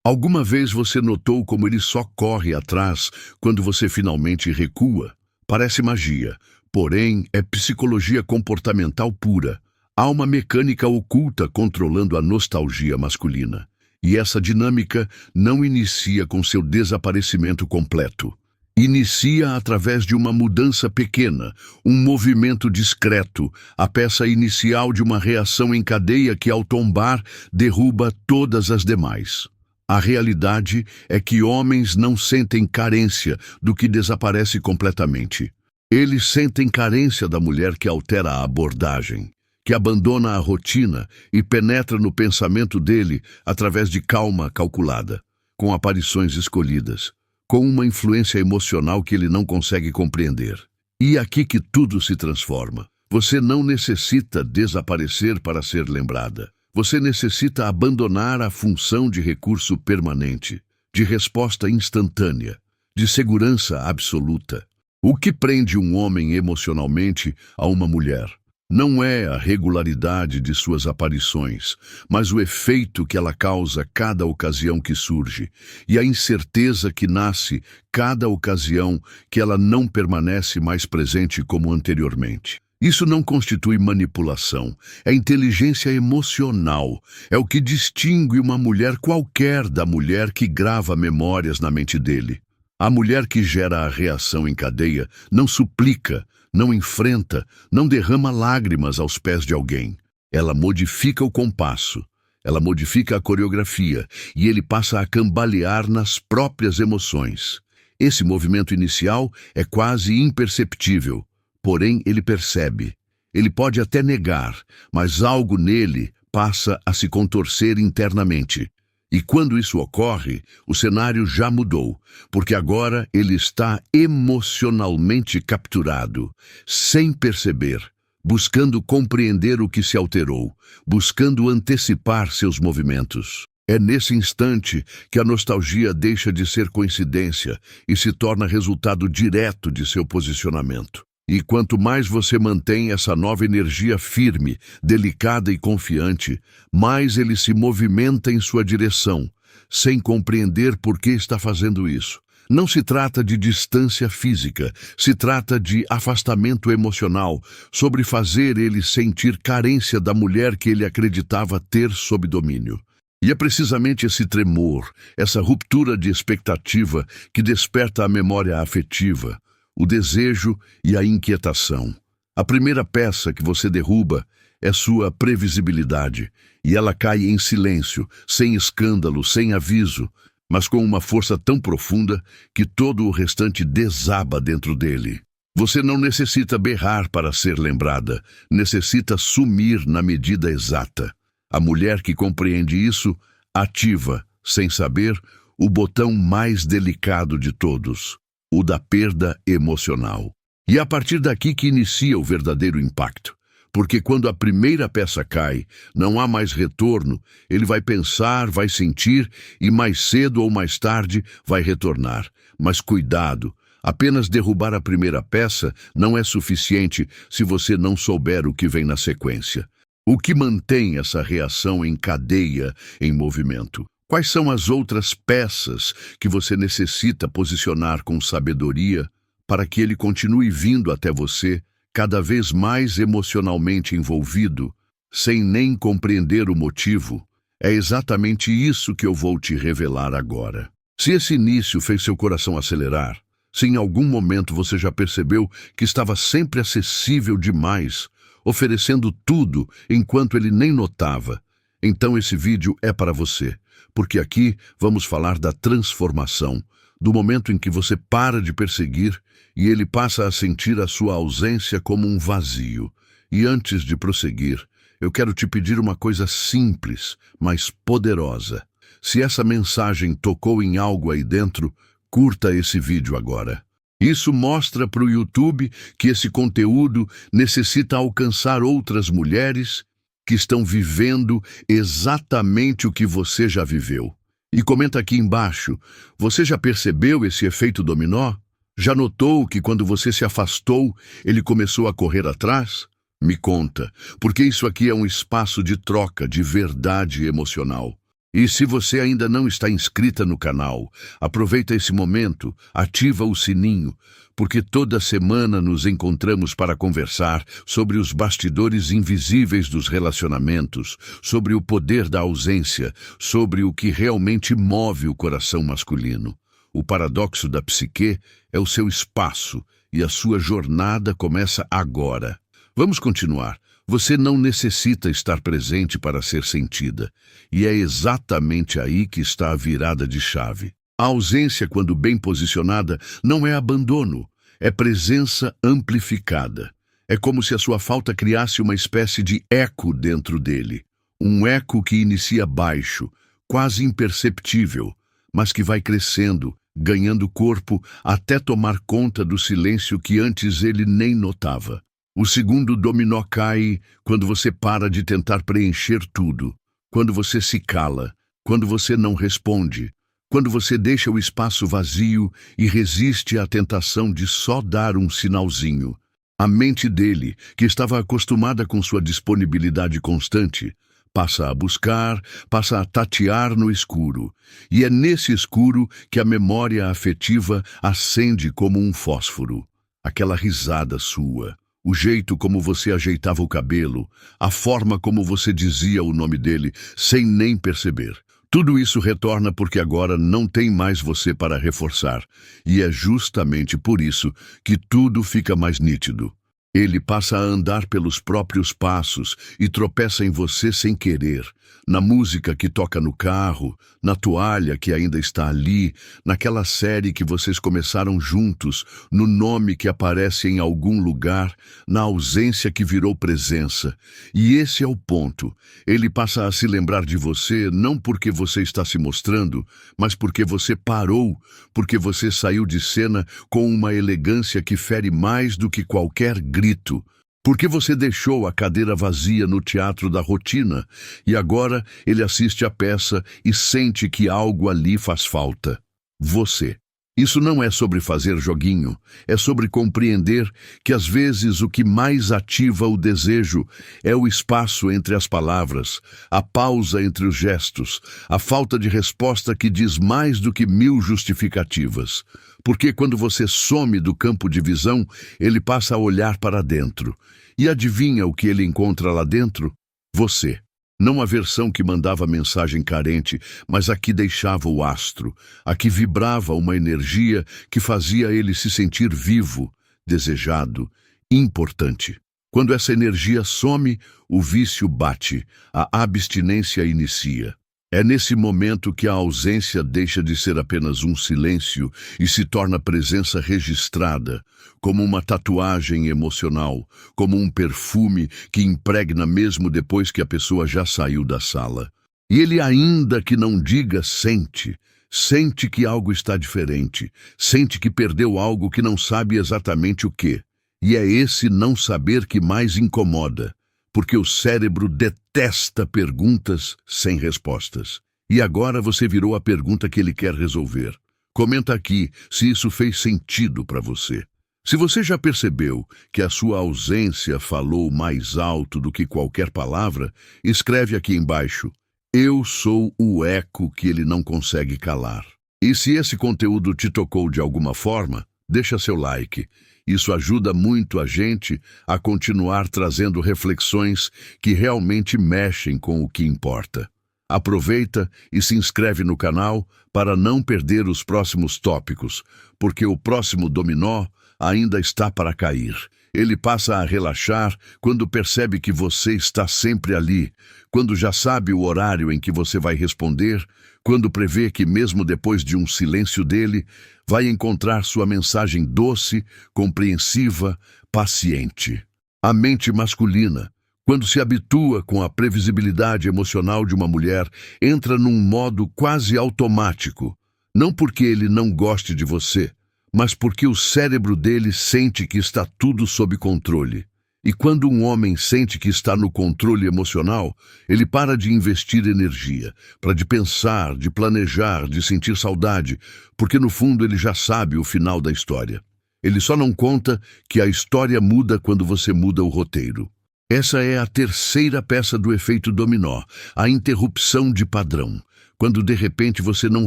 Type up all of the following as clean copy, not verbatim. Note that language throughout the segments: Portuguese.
Alguma vez você notou como ele só corre atrás quando você finalmente recua? Parece magia, porém é psicologia comportamental pura. Há uma mecânica oculta controlando a nostalgia masculina. E essa dinâmica não inicia com seu desaparecimento completo. Inicia através de uma mudança pequena, um movimento discreto, a peça inicial de uma reação em cadeia que, ao tombar, derruba todas as demais. A realidade é que homens não sentem carência do que desaparece completamente. Eles sentem carência da mulher que altera a abordagem, que abandona a rotina e penetra no pensamento dele através de calma calculada, com aparições escolhidas, com uma influência emocional que ele não consegue compreender. E é aqui que tudo se transforma. Você não necessita desaparecer para ser lembrada. Você necessita abandonar a função de recurso permanente, de resposta instantânea, de segurança absoluta. O que prende um homem emocionalmente a uma mulher não é a regularidade de suas aparições, mas o efeito que ela causa cada ocasião que surge, e a incerteza que nasce cada ocasião que ela não permanece mais presente como anteriormente. Isso não constitui manipulação, é inteligência emocional, é o que distingue uma mulher qualquer da mulher que grava memórias na mente dele. A mulher que gera a reação em cadeia não suplica, não enfrenta, não derrama lágrimas aos pés de alguém. Ela modifica o compasso, ela modifica a coreografia e ele passa a cambalear nas próprias emoções. Esse movimento inicial é quase imperceptível, porém ele percebe. Ele pode até negar, mas algo nele passa a se contorcer internamente. E quando isso ocorre, o cenário já mudou, porque agora ele está emocionalmente capturado, sem perceber, buscando compreender o que se alterou, buscando antecipar seus movimentos. É nesse instante que a nostalgia deixa de ser coincidência e se torna resultado direto de seu posicionamento. E quanto mais você mantém essa nova energia firme, delicada e confiante, mais ele se movimenta em sua direção, sem compreender por que está fazendo isso. Não se trata de distância física, se trata de afastamento emocional, sobre fazer ele sentir carência da mulher que ele acreditava ter sob domínio. E é precisamente esse tremor, essa ruptura de expectativa que desperta a memória afetiva, o desejo e a inquietação. A primeira peça que você derruba é sua previsibilidade, e ela cai em silêncio, sem escândalo, sem aviso, mas com uma força tão profunda que todo o restante desaba dentro dele. Você não necessita berrar para ser lembrada, necessita sumir na medida exata. A mulher que compreende isso ativa, sem saber, o botão mais delicado de todos, o da perda emocional. E é a partir daqui que inicia o verdadeiro impacto. Porque quando a primeira peça cai, não há mais retorno, ele vai pensar, vai sentir e mais cedo ou mais tarde vai retornar. Mas cuidado, apenas derrubar a primeira peça não é suficiente se você não souber o que vem na sequência. O que mantém essa reação em cadeia em movimento? Quais são as outras peças que você necessita posicionar com sabedoria para que ele continue vindo até você, cada vez mais emocionalmente envolvido, sem nem compreender o motivo? É exatamente isso que eu vou te revelar agora. Se esse início fez seu coração acelerar, se em algum momento você já percebeu que estava sempre acessível demais, oferecendo tudo enquanto ele nem notava, então esse vídeo é para você, porque aqui vamos falar da transformação, do momento em que você para de perseguir e ele passa a sentir a sua ausência como um vazio. E antes de prosseguir, eu quero te pedir uma coisa simples, mas poderosa. Se essa mensagem tocou em algo aí dentro, curta esse vídeo agora. Isso mostra para o YouTube que esse conteúdo necessita alcançar outras mulheres que estão vivendo exatamente o que você já viveu. E comenta aqui embaixo, você já percebeu esse efeito dominó? Já notou que quando você se afastou, ele começou a correr atrás? Me conta, porque isso aqui é um espaço de troca, de verdade emocional. E se você ainda não está inscrita no canal, aproveita esse momento, ativa o sininho, porque toda semana nos encontramos para conversar sobre os bastidores invisíveis dos relacionamentos, sobre o poder da ausência, sobre o que realmente move o coração masculino. O paradoxo da psique é o seu espaço e a sua jornada começa agora. Vamos continuar. Você não necessita estar presente para ser sentida, e é exatamente aí que está a virada de chave. A ausência, quando bem posicionada, não é abandono, é presença amplificada. É como se a sua falta criasse uma espécie de eco dentro dele. Um eco que inicia baixo, quase imperceptível, mas que vai crescendo, ganhando corpo até tomar conta do silêncio que antes ele nem notava. O segundo dominó cai quando você para de tentar preencher tudo, quando você se cala, quando você não responde, quando você deixa o espaço vazio e resiste à tentação de só dar um sinalzinho. A mente dele, que estava acostumada com sua disponibilidade constante, passa a buscar, passa a tatear no escuro. E é nesse escuro que a memória afetiva acende como um fósforo. Aquela risada sua, o jeito como você ajeitava o cabelo, a forma como você dizia o nome dele sem nem perceber. Tudo isso retorna porque agora não tem mais você para reforçar. E é justamente por isso que tudo fica mais nítido. Ele passa a andar pelos próprios passos e tropeça em você sem querer, na música que toca no carro, na toalha que ainda está ali, naquela série que vocês começaram juntos, no nome que aparece em algum lugar, na ausência que virou presença. E esse é o ponto. Ele passa a se lembrar de você não porque você está se mostrando, mas porque você parou, porque você saiu de cena com uma elegância que fere mais do que qualquer grito. Porque você deixou a cadeira vazia no teatro da rotina e agora ele assiste a peça e sente que algo ali faz falta. Você. Isso não é sobre fazer joguinho, é sobre compreender que às vezes o que mais ativa o desejo é o espaço entre as palavras, a pausa entre os gestos, a falta de resposta que diz mais do que 1000 justificativas. Porque quando você some do campo de visão, ele passa a olhar para dentro. E adivinha o que ele encontra lá dentro? Você. Não a versão que mandava mensagem carente, mas a que deixava o astro, a que vibrava uma energia que fazia ele se sentir vivo, desejado, importante. Quando essa energia some, o vício bate, a abstinência inicia. É nesse momento que a ausência deixa de ser apenas um silêncio e se torna presença registrada, como uma tatuagem emocional, como um perfume que impregna mesmo depois que a pessoa já saiu da sala. E ele, ainda que não diga, sente. Sente que algo está diferente, sente que perdeu algo que não sabe exatamente o quê. E é esse não saber que mais incomoda. Porque o cérebro detesta perguntas sem respostas. E agora você virou a pergunta que ele quer resolver. Comenta aqui se isso fez sentido para você. Se você já percebeu que a sua ausência falou mais alto do que qualquer palavra, escreve aqui embaixo: eu sou o eco que ele não consegue calar. E se esse conteúdo te tocou de alguma forma, deixa seu like. Isso ajuda muito a gente a continuar trazendo reflexões que realmente mexem com o que importa. Aproveita e se inscreve no canal para não perder os próximos tópicos, porque o próximo dominó ainda está para cair. Ele passa a relaxar quando percebe que você está sempre ali, quando já sabe o horário em que você vai responder, quando prevê que mesmo depois de um silêncio dele, vai encontrar sua mensagem doce, compreensiva, paciente. A mente masculina, quando se habitua com a previsibilidade emocional de uma mulher, entra num modo quase automático, não porque ele não goste de você, mas porque o cérebro dele sente que está tudo sob controle. E quando um homem sente que está no controle emocional, ele para de investir energia, para de pensar, de planejar, de sentir saudade, porque no fundo ele já sabe o final da história. Ele só não conta que a história muda quando você muda o roteiro. Essa é a terceira peça do efeito dominó, a interrupção de padrão. quando de repente você não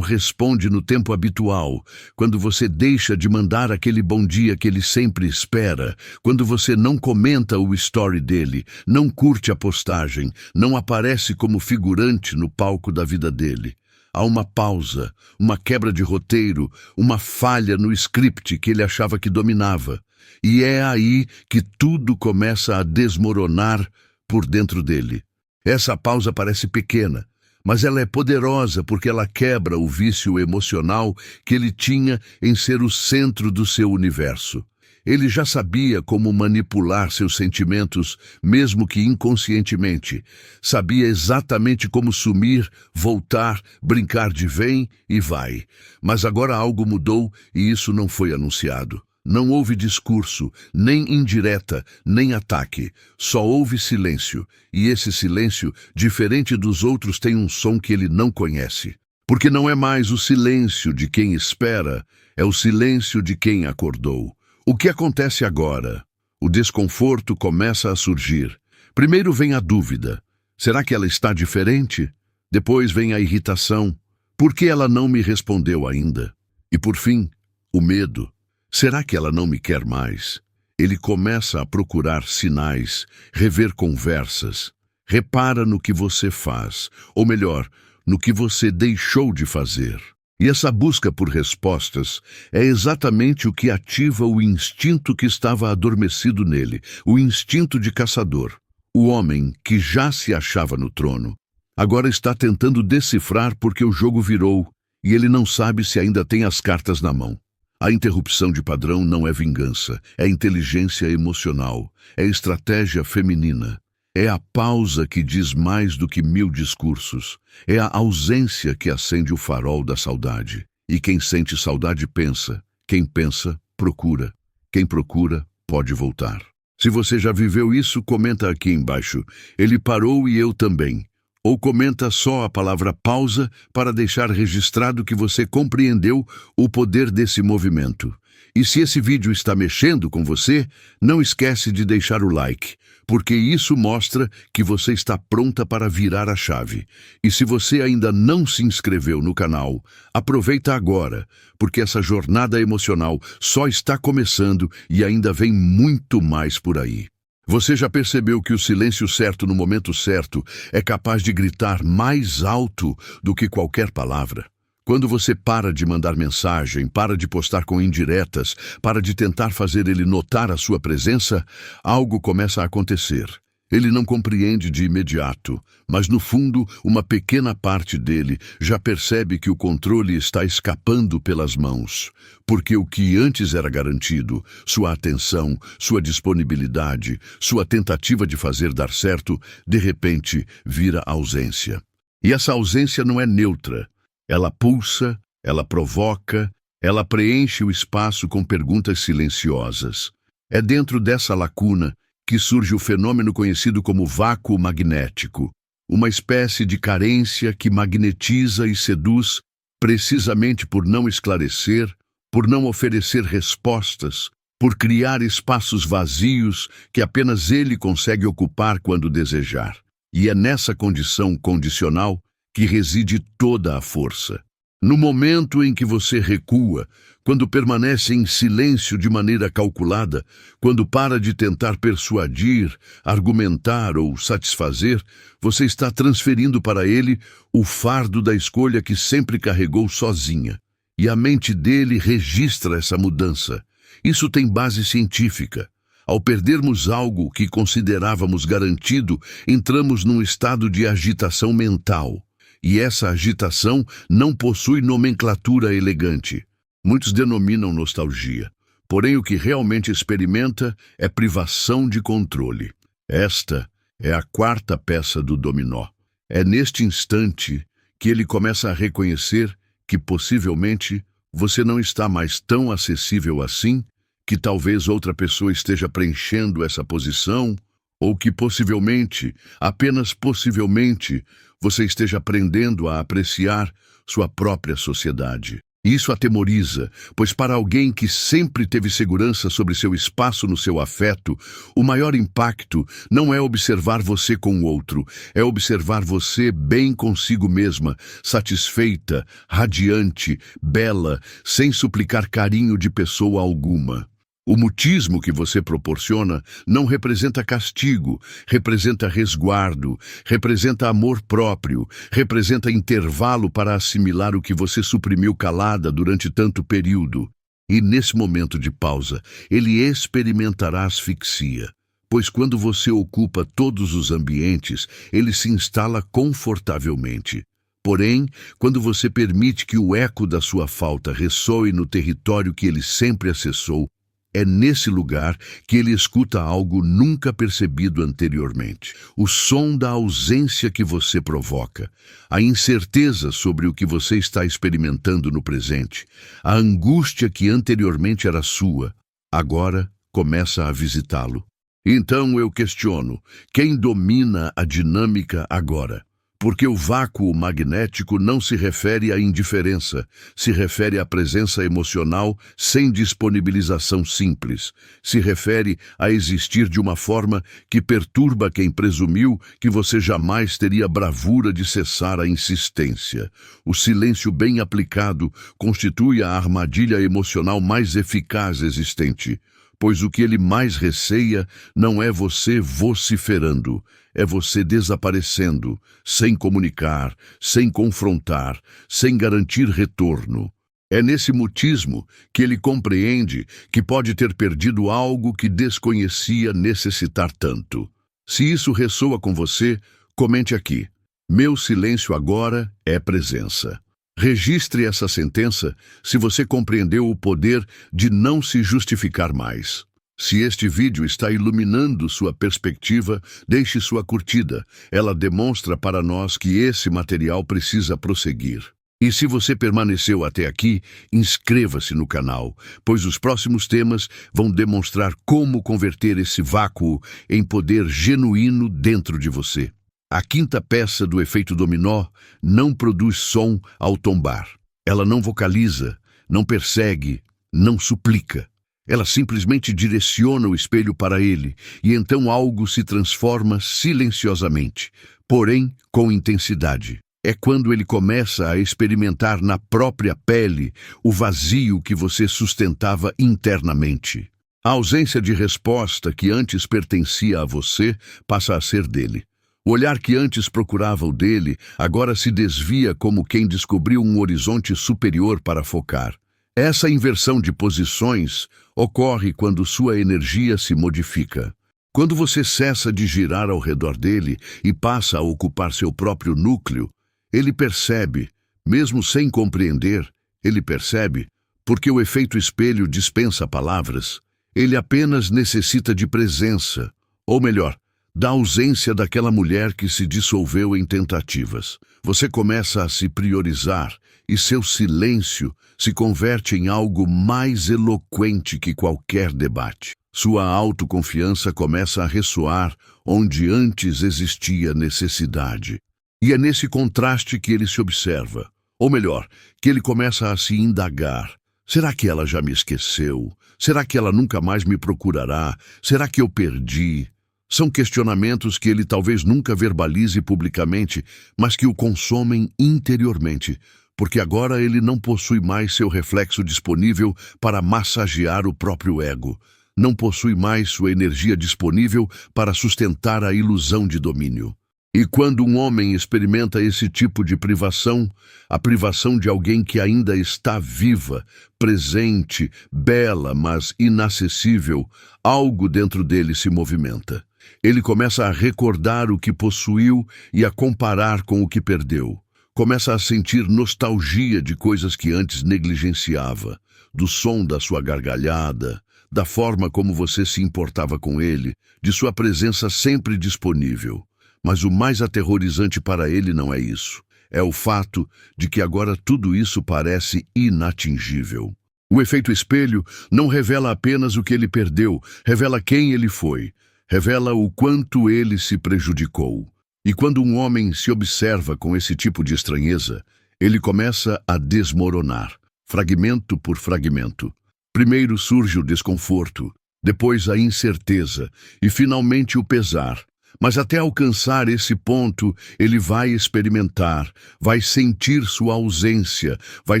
responde no tempo habitual, quando você deixa de mandar aquele bom dia que ele sempre espera, quando você não comenta o story dele, não curte a postagem, não aparece como figurante no palco da vida dele. Há uma pausa, uma quebra de roteiro, uma falha no script que ele achava que dominava. E é aí que tudo começa a desmoronar por dentro dele. Essa pausa parece pequena, mas ela é poderosa porque ela quebra o vício emocional que ele tinha em ser o centro do seu universo. Ele já sabia como manipular seus sentimentos, mesmo que inconscientemente. Sabia exatamente como sumir, voltar, brincar de vem e vai. Mas agora algo mudou e isso não foi anunciado. Não houve discurso, nem indireta, nem ataque. Só houve silêncio. E esse silêncio, diferente dos outros, tem um som que ele não conhece. Porque não é mais o silêncio de quem espera, é o silêncio de quem acordou. O que acontece agora? O desconforto começa a surgir. Primeiro vem a dúvida. Será que ela está diferente? Depois vem a irritação. Por que ela não me respondeu ainda? E por fim, o medo. Será que ela não me quer mais? Ele começa a procurar sinais, rever conversas. Repara no que você faz, ou melhor, no que você deixou de fazer. E essa busca por respostas é exatamente o que ativa o instinto que estava adormecido nele, o instinto de caçador. O homem que já se achava no trono, agora está tentando decifrar porque o jogo virou e ele não sabe se ainda tem as cartas na mão. A interrupção de padrão não é vingança, é inteligência emocional, é estratégia feminina. É a pausa que diz mais do que 1000 discursos. É a ausência que acende o farol da saudade. E quem sente saudade pensa. Quem pensa, procura. Quem procura, pode voltar. Se você já viveu isso, comenta aqui embaixo. Ele parou e eu também. Ou comenta só a palavra pausa para deixar registrado que você compreendeu o poder desse movimento. E se esse vídeo está mexendo com você, não esquece de deixar o like, porque isso mostra que você está pronta para virar a chave. E se você ainda não se inscreveu no canal, aproveita agora, porque essa jornada emocional só está começando e ainda vem muito mais por aí. Você já percebeu que o silêncio certo no momento certo é capaz de gritar mais alto do que qualquer palavra? Quando você para de mandar mensagem, para de postar com indiretas, para de tentar fazer ele notar a sua presença, algo começa a acontecer. Ele não compreende de imediato, mas no fundo, uma pequena parte dele já percebe que o controle está escapando pelas mãos. Porque o que antes era garantido, sua atenção, sua disponibilidade, sua tentativa de fazer dar certo, de repente vira ausência. E essa ausência não é neutra. Ela pulsa, ela provoca, ela preenche o espaço com perguntas silenciosas. É dentro dessa lacuna que surge o fenômeno conhecido como vácuo magnético, uma espécie de carência que magnetiza e seduz precisamente por não esclarecer, por não oferecer respostas, por criar espaços vazios que apenas ele consegue ocupar quando desejar. E é nessa condição condicional que reside toda a força. No momento em que você recua, quando permanece em silêncio de maneira calculada, quando para de tentar persuadir, argumentar ou satisfazer, você está transferindo para ele o fardo da escolha que sempre carregou sozinha. E a mente dele registra essa mudança. Isso tem base científica. Ao perdermos algo que considerávamos garantido, entramos num estado de agitação mental. E essa agitação não possui nomenclatura elegante. Muitos denominam nostalgia. Porém, o que realmente experimenta é privação de controle. Esta é a quarta peça do dominó. É neste instante que ele começa a reconhecer que, possivelmente, você não está mais tão acessível assim, que talvez outra pessoa esteja preenchendo essa posição, ou que possivelmente, apenas possivelmente, você esteja aprendendo a apreciar sua própria sociedade. Isso atemoriza, pois para alguém que sempre teve segurança sobre seu espaço no seu afeto, o maior impacto não é observar você com o outro, é observar você bem consigo mesma, satisfeita, radiante, bela, sem suplicar carinho de pessoa alguma. O mutismo que você proporciona não representa castigo, representa resguardo, representa amor próprio, representa intervalo para assimilar o que você suprimiu calada durante tanto período. E nesse momento de pausa, ele experimentará asfixia, pois quando você ocupa todos os ambientes, ele se instala confortavelmente. Porém, quando você permite que o eco da sua falta ressoe no território que ele sempre acessou, é nesse lugar que ele escuta algo nunca percebido anteriormente. O som da ausência que você provoca, a incerteza sobre o que você está experimentando no presente, a angústia que anteriormente era sua, agora começa a visitá-lo. Então eu questiono, quem domina a dinâmica agora? Porque o vácuo magnético não se refere à indiferença, se refere à presença emocional sem disponibilização simples, se refere a existir de uma forma que perturba quem presumiu que você jamais teria bravura de cessar a insistência. O silêncio bem aplicado constitui a armadilha emocional mais eficaz existente, pois o que ele mais receia não é você vociferando, é você desaparecendo, sem comunicar, sem confrontar, sem garantir retorno. É nesse mutismo que ele compreende que pode ter perdido algo que desconhecia necessitar tanto. Se isso ressoa com você, comente aqui. Meu silêncio agora é presença. Registre essa sentença se você compreendeu o poder de não se justificar mais. Se este vídeo está iluminando sua perspectiva, deixe sua curtida. Ela demonstra para nós que esse material precisa prosseguir. E se você permaneceu até aqui, inscreva-se no canal, pois os próximos temas vão demonstrar como converter esse vácuo em poder genuíno dentro de você. A quinta peça do efeito dominó não produz som ao tombar. Ela não vocaliza, não persegue, não suplica. Ela simplesmente direciona o espelho para ele, e então algo se transforma silenciosamente, porém com intensidade. É quando ele começa a experimentar na própria pele o vazio que você sustentava internamente. A ausência de resposta que antes pertencia a você passa a ser dele. O olhar que antes procurava o dele agora se desvia como quem descobriu um horizonte superior para focar. Essa inversão de posições ocorre quando sua energia se modifica. Quando você cessa de girar ao redor dele e passa a ocupar seu próprio núcleo, ele percebe, mesmo sem compreender, ele percebe, porque o efeito espelho dispensa palavras, ele apenas necessita de presença, ou melhor, da ausência daquela mulher que se dissolveu em tentativas. Você começa a se priorizar e seu silêncio se converte em algo mais eloquente que qualquer debate. Sua autoconfiança começa a ressoar onde antes existia necessidade. E é nesse contraste que ele se observa, ou melhor, que ele começa a se indagar. Será que ela já me esqueceu? Será que ela nunca mais me procurará? Será que eu perdi? São questionamentos que ele talvez nunca verbalize publicamente, mas que o consomem interiormente, porque agora ele não possui mais seu reflexo disponível para massagear o próprio ego. Não possui mais sua energia disponível para sustentar a ilusão de domínio. E quando um homem experimenta esse tipo de privação, a privação de alguém que ainda está viva, presente, bela, mas inacessível, algo dentro dele se movimenta. Ele começa a recordar o que possuiu e a comparar com o que perdeu. Começa a sentir nostalgia de coisas que antes negligenciava, do som da sua gargalhada, da forma como você se importava com ele, de sua presença sempre disponível. Mas o mais aterrorizante para ele não é isso. É o fato de que agora tudo isso parece inatingível. O efeito espelho não revela apenas o que ele perdeu, revela quem ele foi, revela o quanto ele se prejudicou. E quando um homem se observa com esse tipo de estranheza, ele começa a desmoronar. fragmento por fragmento. Primeiro surge o desconforto, depois a incerteza e finalmente o pesar. Mas até alcançar esse ponto, ele vai experimentar, vai sentir sua ausência, vai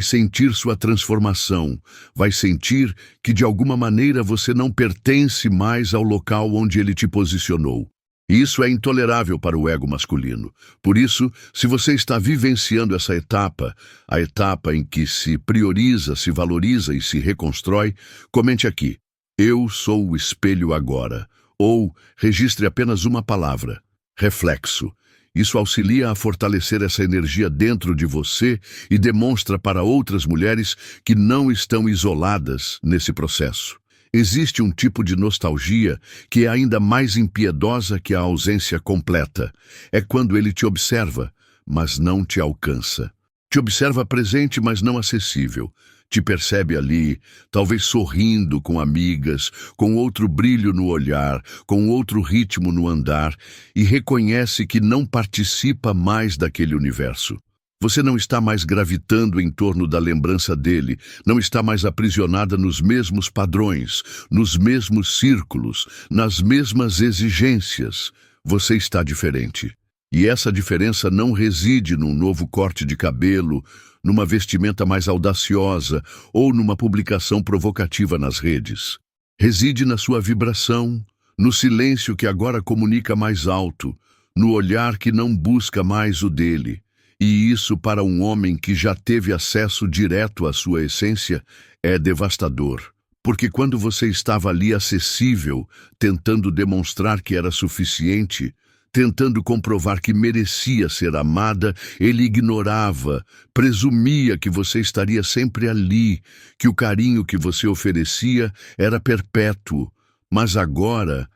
sentir sua transformação, vai sentir que de alguma maneira você não pertence mais ao local onde ele te posicionou. E isso é intolerável para o ego masculino. Por isso, se você está vivenciando essa etapa, a etapa em que se prioriza, se valoriza e se reconstrói, comente aqui: eu sou o espelho agora. Ou registre apenas uma palavra: reflexo. Isso auxilia a fortalecer essa energia dentro de você e demonstra para outras mulheres que não estão isoladas nesse processo. Existe um tipo de nostalgia que é ainda mais impiedosa que a ausência completa. É quando ele te observa, mas não te alcança. Te observa presente, mas não acessível. Te percebe ali, talvez sorrindo com amigas, com outro brilho no olhar, com outro ritmo no andar, e reconhece que não participa mais daquele universo. Você não está mais gravitando em torno da lembrança dele, não está mais aprisionada nos mesmos padrões, nos mesmos círculos, nas mesmas exigências. Você está diferente. E essa diferença não reside num novo corte de cabelo, numa vestimenta mais audaciosa ou numa publicação provocativa nas redes. Reside na sua vibração, no silêncio que agora comunica mais alto, no olhar que não busca mais o dele. E isso, para um homem que já teve acesso direto à sua essência, é devastador. Porque quando você estava ali acessível, tentando demonstrar que era suficiente, tentando comprovar que merecia ser amada, ele ignorava, presumia que você estaria sempre ali, que o carinho que você oferecia era perpétuo. Mas agora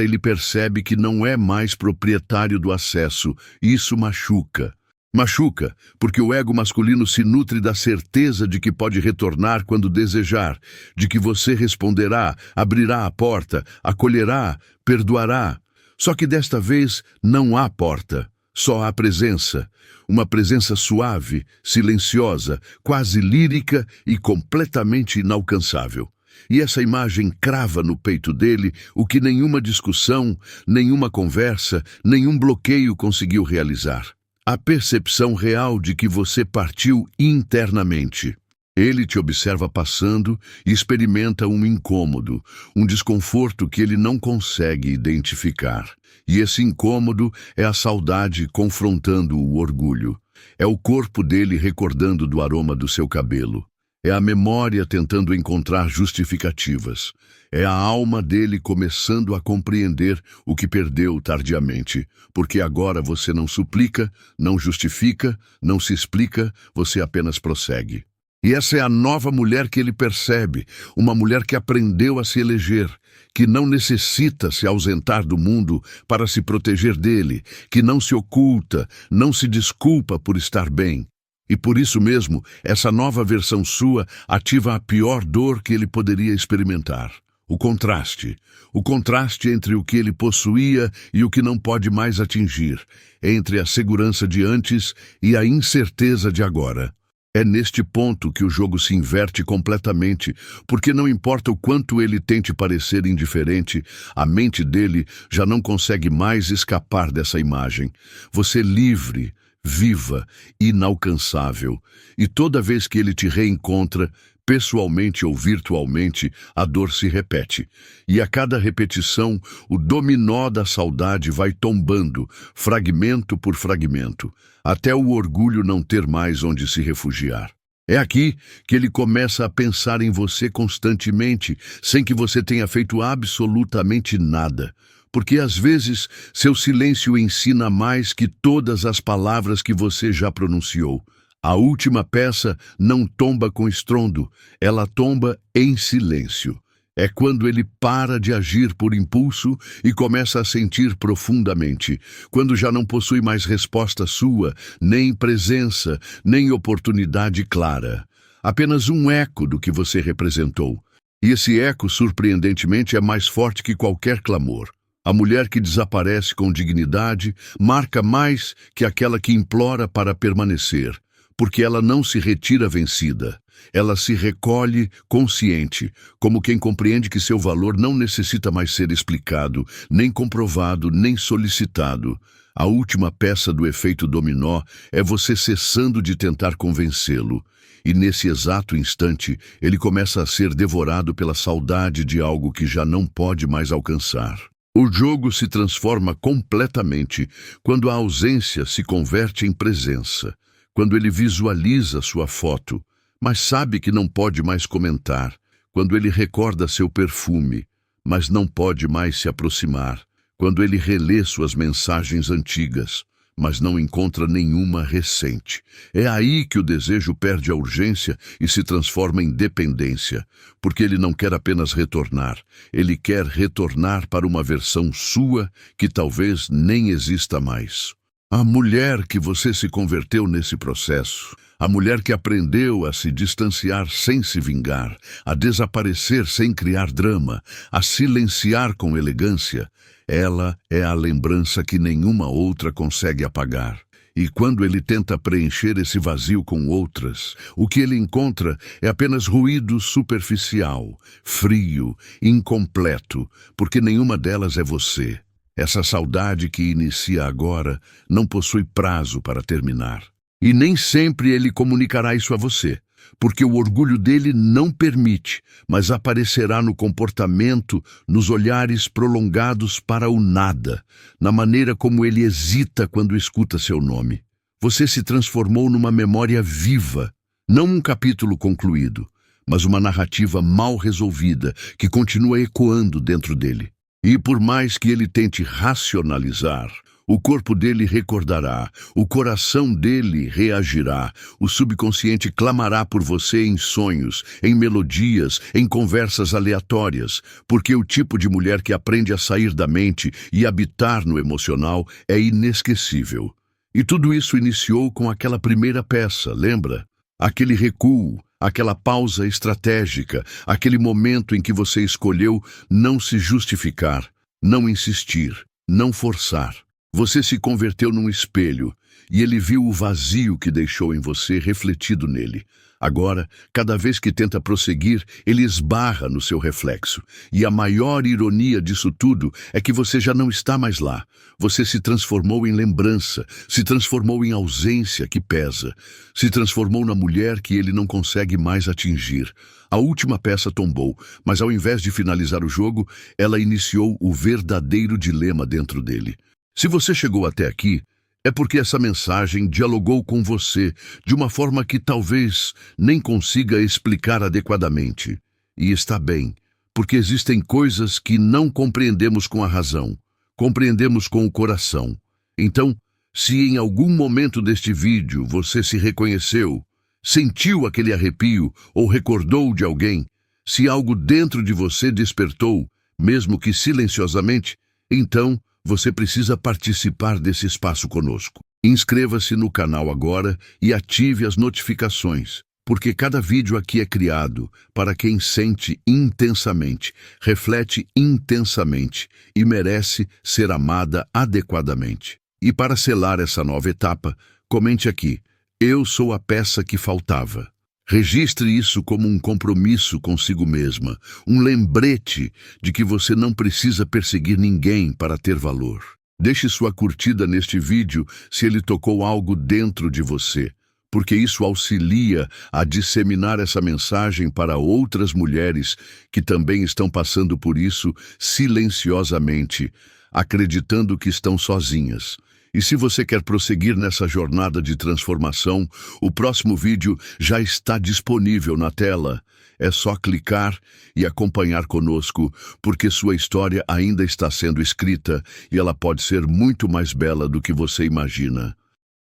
ele percebe que não é mais proprietário do acesso. Isso machuca. Machuca, porque o ego masculino se nutre da certeza de que pode retornar quando desejar, de que você responderá, abrirá a porta, acolherá, perdoará. Só que desta vez não há porta, só há presença. Uma presença suave, silenciosa, quase lírica e completamente inalcançável. E essa imagem crava no peito dele o que nenhuma discussão, nenhuma conversa, nenhum bloqueio conseguiu realizar. A percepção real de que você partiu internamente. Ele te observa passando e experimenta um incômodo, um desconforto que ele não consegue identificar. E esse incômodo é a saudade confrontando o orgulho. É o corpo dele recordando do aroma do seu cabelo. É a memória tentando encontrar justificativas. É a alma dele começando a compreender o que perdeu tardiamente. Porque agora você não suplica, não justifica, não se explica, você apenas prossegue. E essa é a nova mulher que ele percebe, uma mulher que aprendeu a se eleger, que não necessita se ausentar do mundo para se proteger dele, que não se oculta, não se desculpa por estar bem. E por isso mesmo, essa nova versão sua ativa a pior dor que ele poderia experimentar. O contraste entre o que ele possuía e o que não pode mais atingir, entre a segurança de antes e a incerteza de agora. É neste ponto que o jogo se inverte completamente, porque não importa o quanto ele tente parecer indiferente, a mente dele já não consegue mais escapar dessa imagem. Você livre, viva, inalcançável. E toda vez que ele te reencontra, pessoalmente ou virtualmente, a dor se repete. E a cada repetição, o dominó da saudade vai tombando, fragmento por fragmento, até o orgulho não ter mais onde se refugiar. É aqui que ele começa a pensar em você constantemente, sem que você tenha feito absolutamente nada. Porque às vezes seu silêncio ensina mais que todas as palavras que você já pronunciou. A última peça não tomba com estrondo, ela tomba em silêncio. É quando ele para de agir por impulso e começa a sentir profundamente, quando já não possui mais resposta sua, nem presença, nem oportunidade clara. Apenas um eco do que você representou. E esse eco, surpreendentemente, é mais forte que qualquer clamor. A mulher que desaparece com dignidade marca mais que aquela que implora para permanecer. porque ela não se retira vencida. Ela se recolhe consciente, como quem compreende que seu valor não necessita mais ser explicado, nem comprovado, nem solicitado. A última peça do efeito dominó é você cessando de tentar convencê-lo. E nesse exato instante, ele começa a ser devorado pela saudade de algo que já não pode mais alcançar. O jogo se transforma completamente quando a ausência se converte em presença, quando ele visualiza sua foto, mas sabe que não pode mais comentar, quando ele recorda seu perfume, mas não pode mais se aproximar, quando ele relê suas mensagens antigas, mas não encontra nenhuma recente. É aí que o desejo perde a urgência e se transforma em dependência, porque ele não quer apenas retornar, ele quer retornar para uma versão sua que talvez nem exista mais. A mulher que você se converteu nesse processo, a mulher que aprendeu a se distanciar sem se vingar, a desaparecer sem criar drama, a silenciar com elegância, ela é a lembrança que nenhuma outra consegue apagar. E quando ele tenta preencher esse vazio com outras, o que ele encontra é apenas ruído superficial, frio, incompleto, porque nenhuma delas é você. Essa saudade que inicia agora não possui prazo para terminar. E nem sempre ele comunicará isso a você, porque o orgulho dele não permite, mas aparecerá no comportamento, nos olhares prolongados para o nada, na maneira como ele hesita quando escuta seu nome. Você se transformou numa memória viva, não um capítulo concluído, mas uma narrativa mal resolvida que continua ecoando dentro dele. E por mais que ele tente racionalizar, o corpo dele recordará, o coração dele reagirá, o subconsciente clamará por você em sonhos, em melodias, em conversas aleatórias, porque o tipo de mulher que aprende a sair da mente e habitar no emocional é inesquecível. E tudo isso iniciou com aquela primeira peça, lembra? Aquele recuo, aquela pausa estratégica, aquele momento em que você escolheu não se justificar, não insistir, não forçar. Você se converteu num espelho e ele viu o vazio que deixou em você refletido nele. Agora, cada vez que tenta prosseguir, ele esbarra no seu reflexo. E a maior ironia disso tudo é que você já não está mais lá. Você se transformou em lembrança, se transformou em ausência que pesa, se transformou na mulher que ele não consegue mais atingir. A última peça tombou, mas ao invés de finalizar o jogo, ela iniciou o verdadeiro dilema dentro dele. Se você chegou até aqui, é porque essa mensagem dialogou com você de uma forma que talvez nem consiga explicar adequadamente. E está bem, porque existem coisas que não compreendemos com a razão, compreendemos com o coração. Então, se em algum momento deste vídeo você se reconheceu, sentiu aquele arrepio ou recordou de alguém, se algo dentro de você despertou, mesmo que silenciosamente, então você precisa participar desse espaço conosco. Inscreva-se no canal agora e ative as notificações, porque cada vídeo aqui é criado para quem sente intensamente, reflete intensamente e merece ser amada adequadamente. E para selar essa nova etapa, comente aqui: eu sou a peça que faltava. Registre isso como um compromisso consigo mesma, um lembrete de que você não precisa perseguir ninguém para ter valor. Deixe sua curtida neste vídeo se ele tocou algo dentro de você, porque isso auxilia a disseminar essa mensagem para outras mulheres que também estão passando por isso silenciosamente, acreditando que estão sozinhas. E se você quer prosseguir nessa jornada de transformação, o próximo vídeo já está disponível na tela. É só clicar e acompanhar conosco, porque sua história ainda está sendo escrita e ela pode ser muito mais bela do que você imagina.